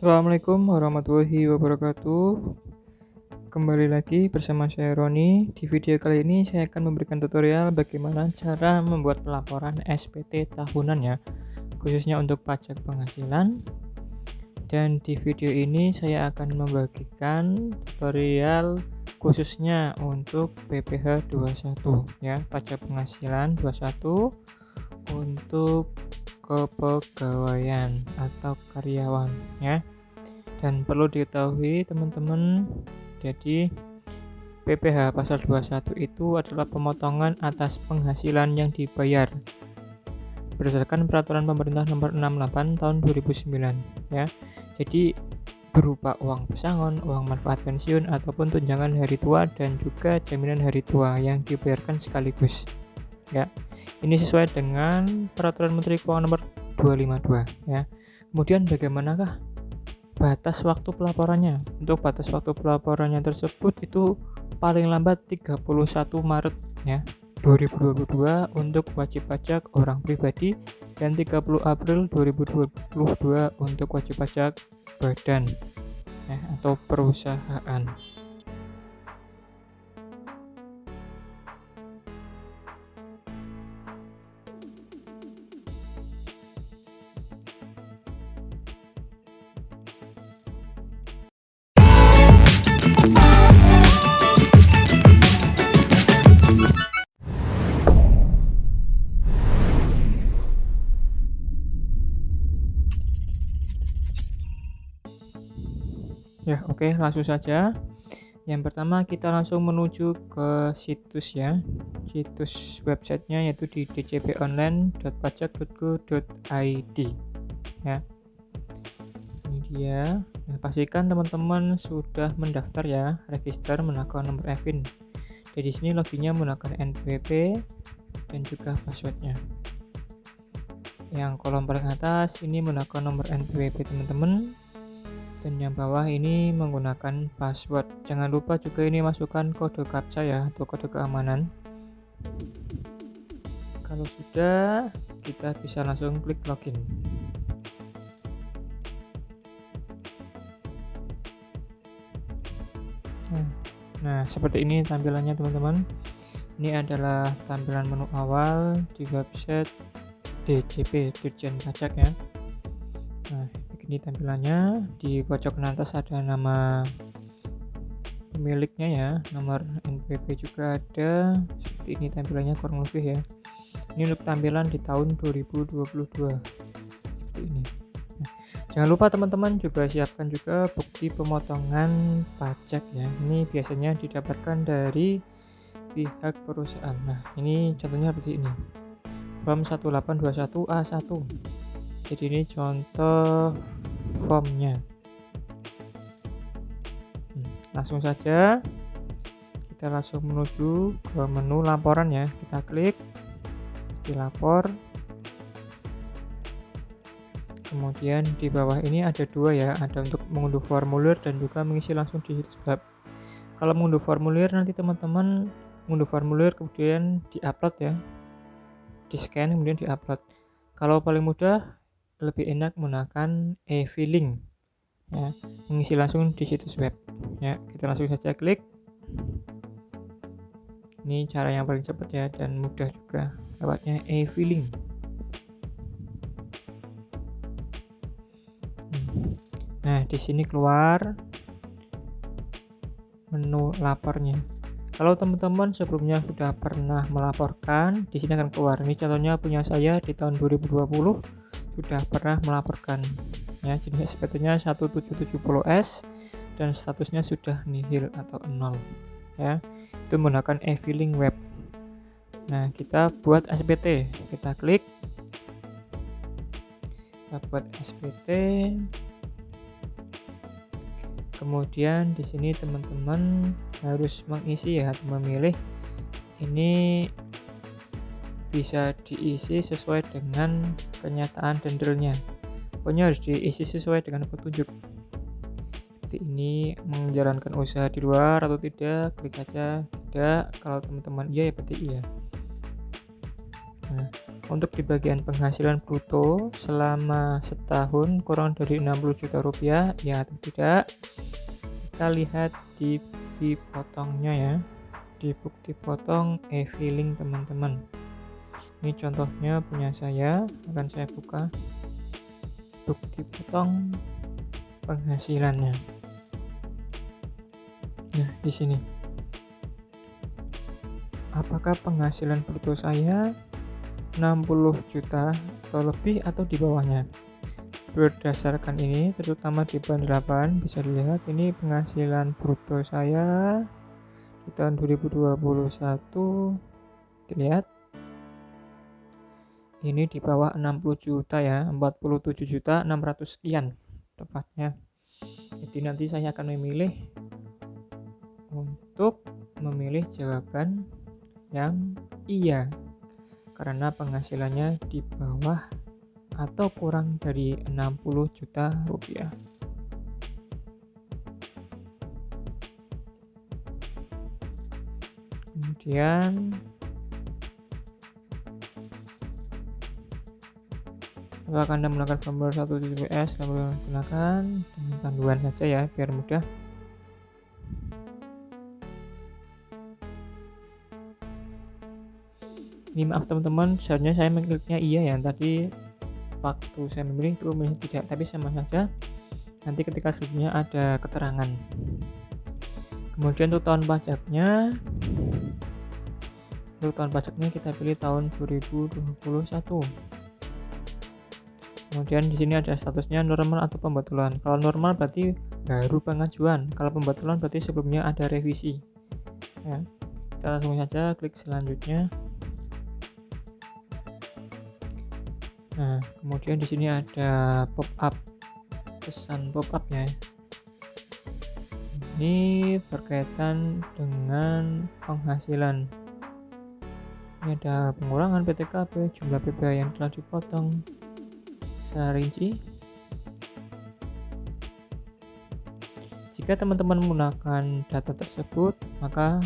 Assalamualaikum warahmatullahi wabarakatuh. Kembali lagi bersama saya Roni. Di video kali ini saya akan memberikan tutorial bagaimana cara membuat pelaporan SPT tahunan ya, khususnya untuk pajak penghasilan. Dan di video ini saya akan membagikan tutorial khususnya untuk PPh 21 ya, pajak penghasilan 21 untuk kepegawaian atau karyawan ya. Dan perlu diketahui teman-teman, jadi PPh pasal 21 itu adalah pemotongan atas penghasilan yang dibayar berdasarkan peraturan pemerintah nomor 68 tahun 2009 ya. Jadi berupa uang pesangon, uang manfaat pensiun ataupun tunjangan hari tua dan juga jaminan hari tua yang dibayarkan sekaligus ya. Ini sesuai dengan peraturan Menteri Keuangan nomor 252 ya. Kemudian bagaimanakah batas waktu pelaporannya? Untuk batas waktu pelaporannya tersebut itu paling lambat 31 Maret ya 2022 untuk wajib pajak orang pribadi dan 30 April 2022 untuk wajib pajak badan ya, atau perusahaan. Ya, oke, langsung saja. Yang pertama kita langsung menuju ke situs ya. Situs websitenya yaitu di dcponline.pajak.go.id ya. Ini dia. Nah, pastikan teman-teman sudah mendaftar ya, register menggunakan nomor EVIN. Jadi di sini loginnya menggunakan NPWP dan juga passwordnya. Yang kolom paling atas ini menggunakan nomor NPWP teman-teman. Dan yang bawah ini menggunakan password. Jangan lupa juga ini masukkan kode captcha ya, atau kode keamanan. Kalau sudah, kita bisa langsung klik login. Nah, seperti ini tampilannya teman-teman. Ini adalah tampilan menu awal di website DJP, Dirjen Pajak ya. Nah, ini tampilannya. Di pojok kanan atas ada nama pemiliknya ya, nomor NPWP juga ada. Seperti ini tampilannya kurang lebih ya. Ini untuk tampilan di tahun 2022 seperti ini. Nah, jangan lupa teman-teman juga siapkan juga bukti pemotongan pajak ya. Ini biasanya didapatkan dari pihak perusahaan. Nah, ini contohnya seperti ini, form 1821A1. Jadi ini contoh formnya. Langsung saja kita langsung menuju ke menu laporan ya. Kita klik dilapor. Kemudian di bawah ini ada dua ya, ada untuk mengunduh formulir dan juga mengisi langsung di situs web. Kalau mengunduh formulir nanti teman-teman mengunduh formulir kemudian diupload ya, di scan kemudian diupload. Kalau paling mudah lebih enak menggunakan e-filing ya, mengisi langsung di situs web ya. Kita langsung saja klik. Ini cara yang paling cepat ya dan mudah juga lewatnya e-filing. Nah, di sini keluar menu lapornya. Kalau teman-teman sebelumnya sudah pernah melaporkan, di sini akan keluar. Ini contohnya punya saya di tahun 2020 sudah pernah melaporkan ya, jenis SPT-nya 1770S dan statusnya sudah nihil atau 0 ya. Itu menggunakan e-filing web. Nah, kita buat SPT, kita klik, kita buat SPT. Kemudian di sini teman-teman harus mengisi ya, memilih. Ini bisa diisi sesuai dengan kenyataan dan realnya. Pokoknya harus diisi sesuai dengan petunjuk. Seperti ini, menjalankan usaha di luar atau tidak, klik saja tidak. Kalau teman-teman iya ya berarti iya. Nah, Untuk di bagian penghasilan bruto selama setahun kurang dari 60 juta rupiah, ya atau tidak, kita lihat di bukti potongnya ya. Di bukti potong e-filing teman-teman. Ini contohnya punya saya, akan saya buka bukti potong penghasilannya. Nah, di sini. Apakah penghasilan bruto saya 60 juta atau lebih atau di bawahnya? Berdasarkan ini, terutama di bulan 8, bisa dilihat ini penghasilan bruto saya di tahun 2021. Lihat. Ini di bawah 60 juta ya, 47 juta 600 sekian tepatnya. Jadi nanti saya akan memilih untuk memilih jawaban yang iya, karena penghasilannya di bawah atau kurang dari 60 juta rupiah. Kemudian apakah Anda menggunakan formulir 1 TPS? Kami gunakan dengan panduan saja ya, biar mudah. Ini maaf teman-teman, seharusnya saya mengkliknya iya ya, tadi waktu saya memilih itu memilih tidak, tapi sama saja. Nanti ketika selanjutnya ada keterangan. Kemudian untuk tahun pajaknya, kita pilih tahun 2021. Kemudian di sini ada statusnya normal atau pembetulan. Kalau normal berarti baru pengajuan, kalau pembetulan berarti sebelumnya ada revisi ya. Kita langsung saja klik selanjutnya. Nah, kemudian di sini ada pop-up, pesan pop-up ya. Ini berkaitan dengan penghasilan. Ini ada pengurangan PTKB, jumlah PPh yang telah dipotong secara rinci. Jika teman-teman menggunakan data tersebut, maka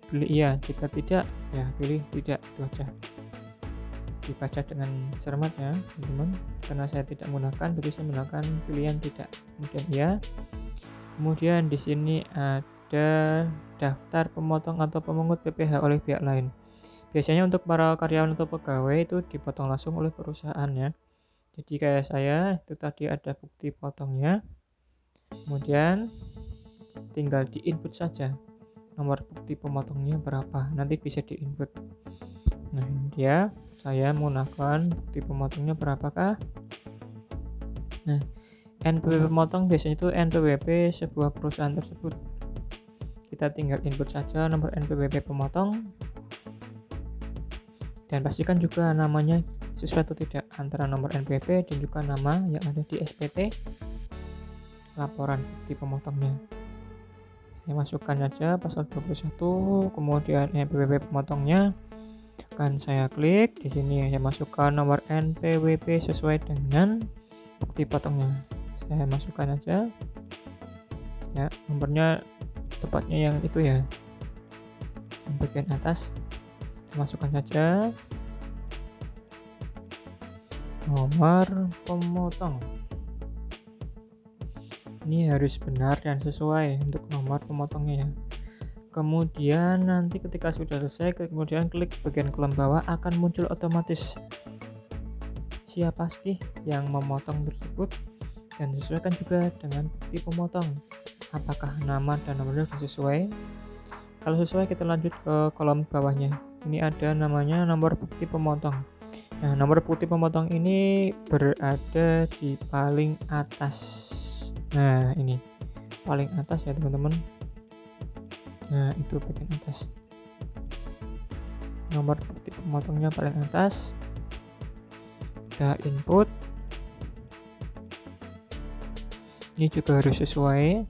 pilih iya. Jika tidak, ya pilih tidak. Itu aja. Dibaca dengan cermat ya teman-teman, karena saya tidak menggunakan, berarti saya menggunakan pilihan tidak. Kemudian ya, kemudian di sini ada daftar pemotong atau pemungut PPh oleh pihak lain. Biasanya untuk para karyawan atau pegawai itu dipotong langsung oleh perusahaan ya. Jadi kayak saya itu tadi ada bukti potongnya, kemudian tinggal di input saja nomor bukti pemotongnya berapa, nanti bisa di input. Nah ini dia, saya menggunakan bukti pemotongnya berapakah. Nah, NPWP pemotong biasanya itu NPWP sebuah perusahaan tersebut. Kita tinggal input saja nomor NPWP pemotong dan pastikan juga namanya sesuai atau tidak antara nomor NPWP dan juga nama yang ada di SPT laporan bukti pemotongnya. Saya masukkan saja pasal 21, kemudian NPWP pemotongnya akan saya klik. Di sini saya masukkan nomor NPWP sesuai dengan bukti potongnya. Saya masukkan aja ya, nomornya tepatnya yang itu ya, yang bagian atas. Saya masukkan saja nomor pemotong. Ini harus benar dan sesuai untuk nomor pemotongnya ya. Kemudian nanti ketika sudah selesai, kemudian klik bagian kolom bawah, akan muncul otomatis siapa sih yang memotong tersebut, dan sesuaikan juga dengan bukti pemotong. Apakah nama dan nomornya sudah sesuai? Kalau sesuai, kita lanjut ke kolom bawahnya. Ini ada namanya nomor bukti pemotong. Nah, nomor bukti pemotong ini berada di paling atas. Nah, ini paling atas ya teman-teman. Nah, itu bagian atas. Nomor bukti pemotongnya paling atas. Kita input. Ini juga harus sesuai.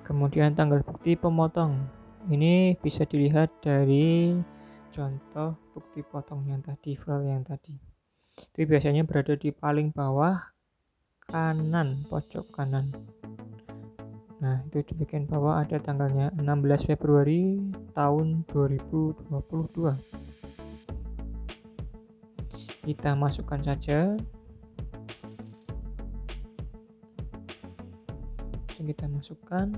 Kemudian tanggal bukti pemotong. Ini bisa dilihat dari contoh bukti potong yang tadi, file yang tadi. Itu biasanya berada di paling bawah kanan, pojok kanan. Nah, itu di bagian bawah ada tanggalnya 16 Februari tahun 2022. Kita masukkan saja. Kita masukkan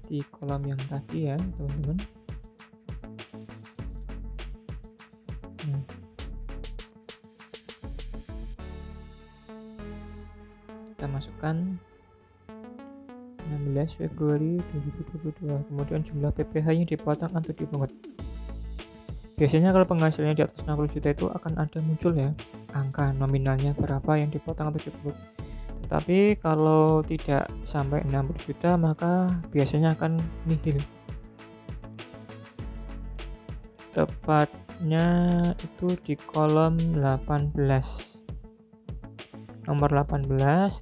di kolom yang tadi ya, teman-teman. Nah, kita masukkan 16 Februari 2022. Kemudian jumlah PPh yang dipotong atau dipungut. Biasanya kalau penghasilannya di atas 60 juta itu akan ada muncul ya angka nominalnya berapa yang dipotong atau dipungut. Tetapi kalau tidak sampai 60 juta maka biasanya akan nihil. Tepatnya itu di kolom 18. Nomor 18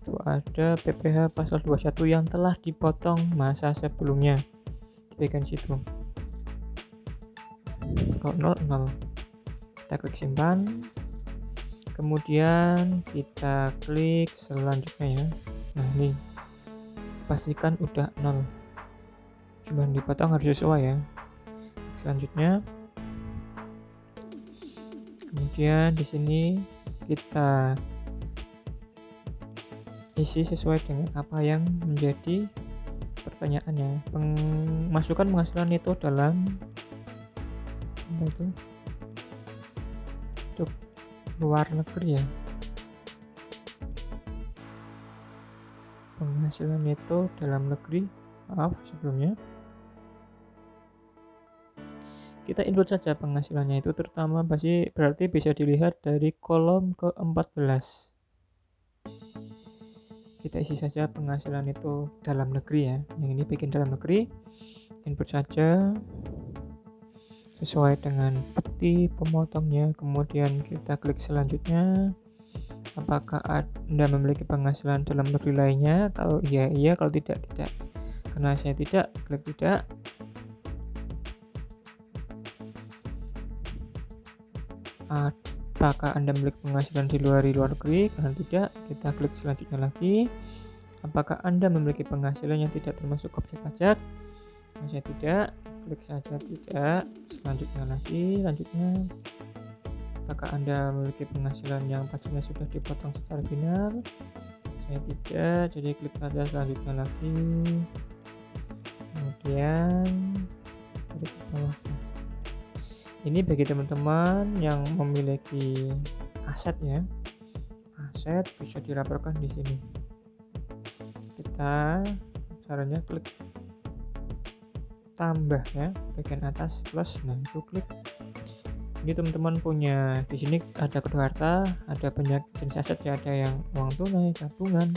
itu ada PPh pasal 21 yang telah dipotong masa sebelumnya. Di bagian situ. Kalau 0, kita klik simpan. Kemudian kita klik selanjutnya ya. Nah, ini pastikan udah 0. Cuma dipotong harus sesuai ya. Selanjutnya. Kemudian di sini kita isi sesuai dengan apa yang menjadi pertanyaannya. Masukkan penghasilan itu dalam apa itu? Untuk luar negeri ya. Penghasilan itu dalam negeri. Maaf sebelumnya. Kita input saja penghasilannya itu, terutama berarti bisa dilihat dari kolom ke-14. Kita isi saja penghasilan itu dalam negeri ya. Yang ini bikin dalam negeri. Input saja sesuai dengan bukti pemotongnya. Kemudian kita klik selanjutnya. Apakah Anda memiliki penghasilan dalam negeri lainnya? Kalau iya, iya. Kalau tidak, tidak. Karena saya tidak, klik tidak. Apakah Anda memiliki penghasilan di luar negeri? Karena tidak, kita klik selanjutnya lagi. Apakah Anda memiliki penghasilan yang tidak termasuk objek pajak? Karena saya tidak, klik saja tidak. Selanjutnya lagi, lanjutnya. Apakah Anda memiliki penghasilan yang pajaknya sudah dipotong secara final? Saya tidak, jadi klik saja selanjutnya lagi. Kemudian dari bawah. Ini bagi teman-teman yang memiliki aset ya. Aset bisa dilaporkan di sini. Kita caranya klik tambah ya, bagian atas plus. Nah, itu klik. Ini teman-teman punya di sini ada kedua harta, ada banyak jenis aset ya, ada yang uang tunai, tabungan,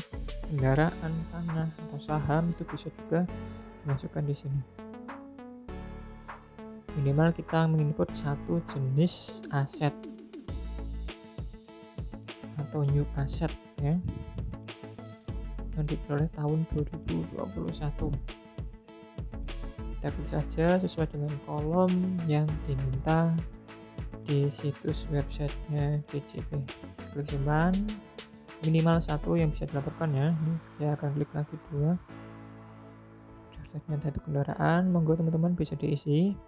kendaraan, tanah atau saham, itu bisa juga dimasukkan di sini. Minimal kita menginput satu jenis aset atau new asset ya, yang diperoleh tahun 2021. Kita klik saja sesuai dengan kolom yang diminta di situs websitenya DJP. Klik simpan. Minimal satu yang bisa dilaporkan ya. Saya akan klik lagi 2. Daftarnya data kendaraan, monggo teman-teman bisa diisi.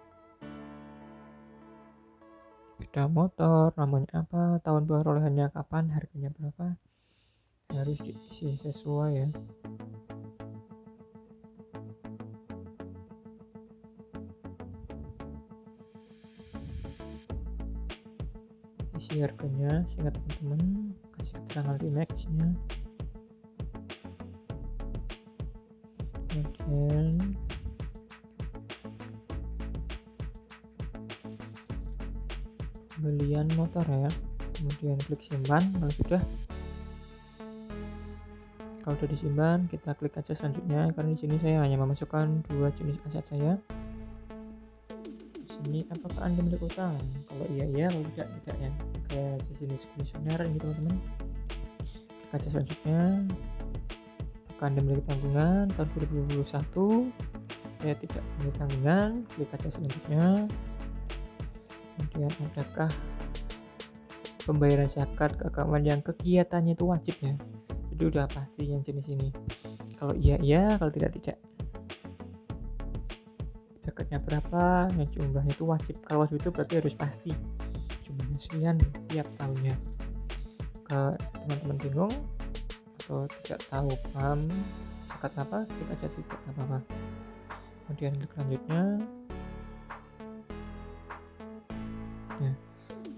Sepeda motor, namanya apa, tahun perolehannya kapan, harganya berapa, harus diisi sesuai ya. Isi harganya, singkat teman-teman, kasih keterangan Remax-nya. Kemudian pembelian motor ya. Kemudian klik simpan. Kalau sudah disimpan, kita klik aja selanjutnya, karena di sini saya hanya memasukkan 2 jenis aset saya. Di sini apakah Anda memiliki utang? Kalau iya, kalau tidak, tidak ya. Kayak sejenis kuesioner ini teman-teman. Klik aja selanjutnya. Apakah Anda memiliki tanggungan tahun 2021? Saya tidak memiliki tanggungan. Klik aja selanjutnya. Kemudian adakah pembayaran zakat keagamaan yang kegiatannya itu wajib ya, itu udah pasti yang jenis ini. Kalau iya iya, kalau tidak tidak. Zakatnya berapa? Yang jumlahnya itu wajib. Kalau wajib itu berarti harus pasti. Jumlahnya sekian tiap tahunnya. Ke teman-teman bingung atau tidak tahu paham zakat apa, klik aja tidak apa-apa. Kemudian klik selanjutnya. Nah,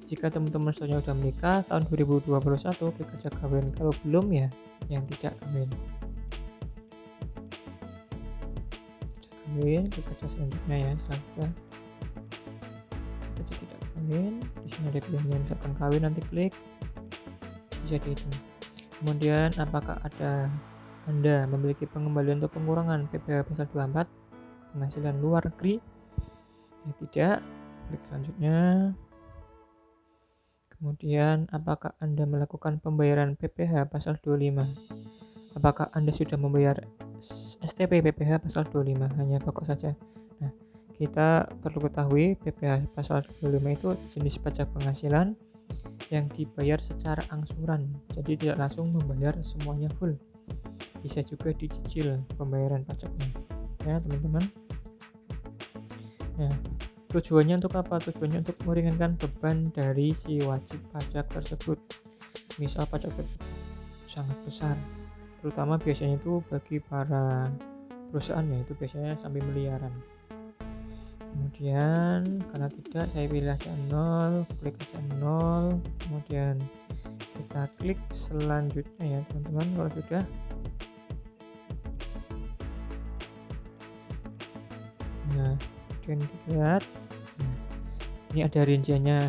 jika teman-teman sudah menikah tahun 2021, klik aja kawin. Kalau belum ya yang tidak kawin. Kawin, klik aja selanjutnya ya. Selanjutnya klik aja tidak kawin. Di sini ada pilihan misalkan kawin, nanti klik jadi itu. Kemudian apakah Anda memiliki pengembalian atau pengurangan PPh pasal 24 penghasilan luar negeri? Ya tidak, klik selanjutnya. Kemudian apakah Anda melakukan pembayaran PPh pasal 25? Apakah Anda sudah membayar STP PPh pasal 25? Hanya pokok saja. Nah, kita perlu ketahui PPh pasal 25 itu jenis pajak penghasilan yang dibayar secara angsuran, jadi tidak langsung membayar semuanya full. Bisa juga dicicil pembayaran pajaknya ya teman-teman. Nah, tujuannya untuk apa? Tujuannya untuk meringankan beban dari si wajib pajak tersebut. Misal pajak tersebut sangat besar, terutama biasanya itu bagi para perusahaan ya, itu biasanya sampai miliaran. Kemudian karena tidak, saya pilih aja 0, klik aja 0, kemudian kita klik selanjutnya ya teman-teman. Kalau sudah, nah kemudian lihat, ini ada rinciannya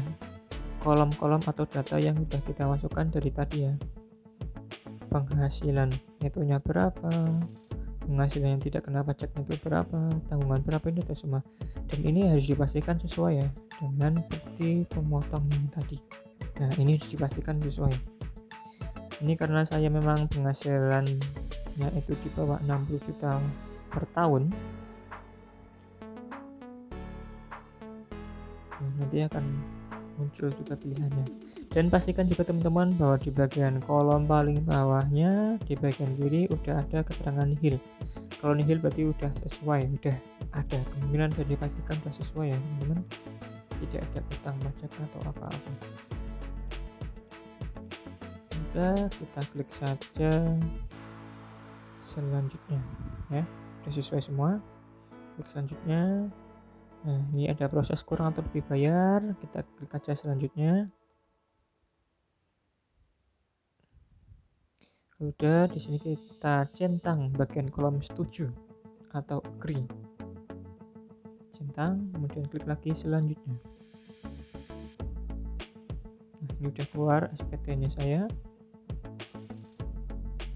kolom-kolom atau data yang sudah kita masukkan dari tadi ya. Penghasilan netonya berapa, penghasilan yang tidak kena pajaknya itu berapa, tanggungan berapa, ini ada semua. Dan ini harus dipastikan sesuai ya dengan bukti pemotongnya tadi. Nah, ini harus dipastikan sesuai. Ini karena saya memang penghasilannya itu di bawah 60 juta per tahun. Nanti akan muncul juga pilihannya. Dan pastikan juga teman-teman bahwa di bagian kolom paling bawahnya di bagian kiri udah ada keterangan nihil. Kalau nihil berarti udah sesuai, udah ada kemungkinan, dan dipastikan udah sesuai ya teman-teman, tidak ada utang pajak atau apa-apa. Udah, kita klik saja selanjutnya ya, udah sesuai semua, klik selanjutnya. Nah, ini ada proses kurang atau lebih bayar, kita klik aja selanjutnya. Udah, di sini kita centang bagian kolom setuju atau agree. Centang, kemudian klik lagi selanjutnya. Nah, ini udah keluar SPT-nya saya.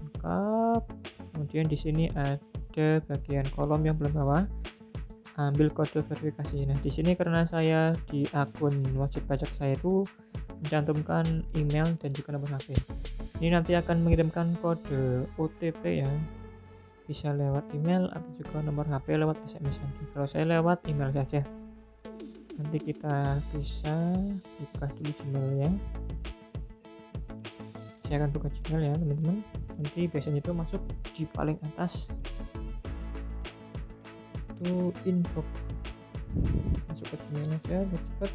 Lengkap. Kemudian di sini ada bagian kolom yang belum bawah. Ambil kode verifikasi. Nah, di sini karena saya di akun wajib pajak saya itu mencantumkan email dan juga nomor HP. Ini nanti akan mengirimkan kode OTP ya, bisa lewat email atau juga nomor HP lewat SMS nanti. Kalau saya lewat email saja. Nanti kita bisa buka dulu Gmail ya. Saya akan buka Gmail ya teman-teman. Nanti biasanya itu masuk di paling atas itu inbox. Masuk ke Gmail aja biar cepat.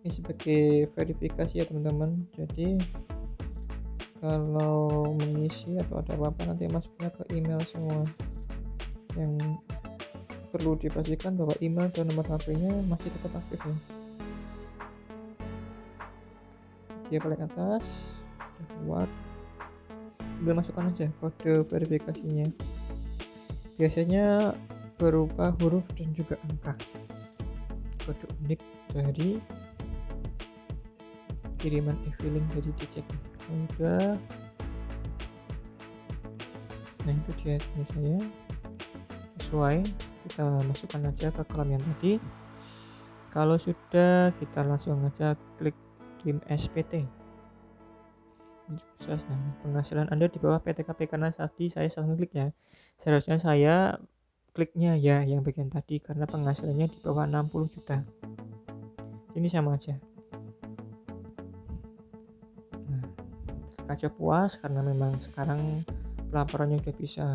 Ini sebagai verifikasi ya teman-teman. Jadi kalau mengisi atau ada apa-apa nanti masuknya ke email semua. Yang perlu dipastikan bahwa email dan nomor HP-nya masih tetap aktif ya. Dia paling atas udah keluar, tinggal masukkan aja kode verifikasinya. Biasanya berupa huruf dan juga angka, kode unik dari kiriman e-filing dari dicek. Udah, nah itu dia saya sesuai, kita masukkan aja ke kolom yang tadi. Kalau sudah, kita langsung aja klik tim SPT. Penghasilan Anda di bawah PTKP, karena tadi saya salah klik ya. Seharusnya saya kliknya ya yang bagian tadi karena penghasilannya di bawah 60 juta. Ini sama aja. Nah, Kakak puas karena memang sekarang laporannya udah bisa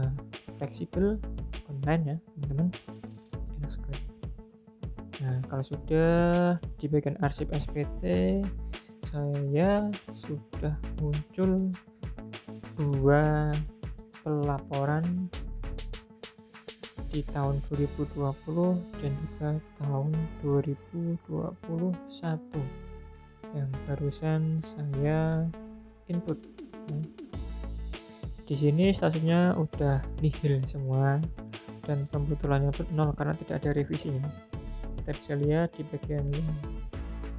fleksibel online ya teman-teman, enak sekali. Nah, kalau sudah di bagian arsip SPT saya sudah muncul 2 pelaporan di tahun 2020 dan juga tahun 2021 yang barusan saya input. Di sini statusnya udah nihil semua dan pembetulannya pun 0 karena tidak ada revisinya. Kita bisa lihat di bagian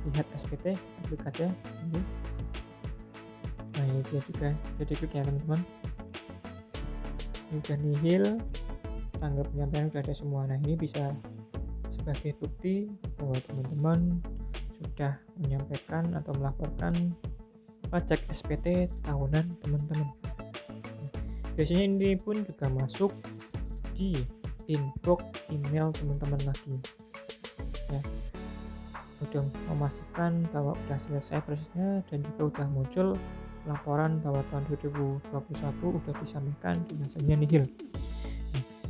lihat SPT aplikasi ini. Nah, ini dia juga, jadi klik ya teman-teman. Ini udah nihil, tanggal penyampaian sudah ada semua. Nah, ini bisa sebagai bukti bahwa teman-teman sudah menyampaikan atau melaporkan pajak SPT tahunan teman-teman. Biasanya ini pun juga masuk di inbox email teman-teman lagi ya, udah memastikan bahwa sudah selesai prosesnya dan juga udah muncul laporan bahwa tahun 2021 udah disampaikan hasilnya nihil.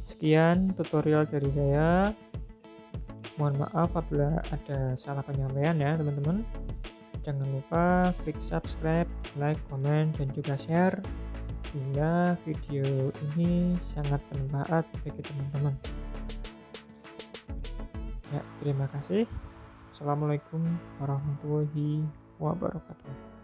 Sekian tutorial dari saya, mohon maaf apabila ada salah penyampaian ya teman-teman. Jangan lupa klik subscribe, like, komen, dan juga share bila video ini sangat bermanfaat bagi teman-teman. Ya, terima kasih. Assalamualaikum warahmatullahi wabarakatuh.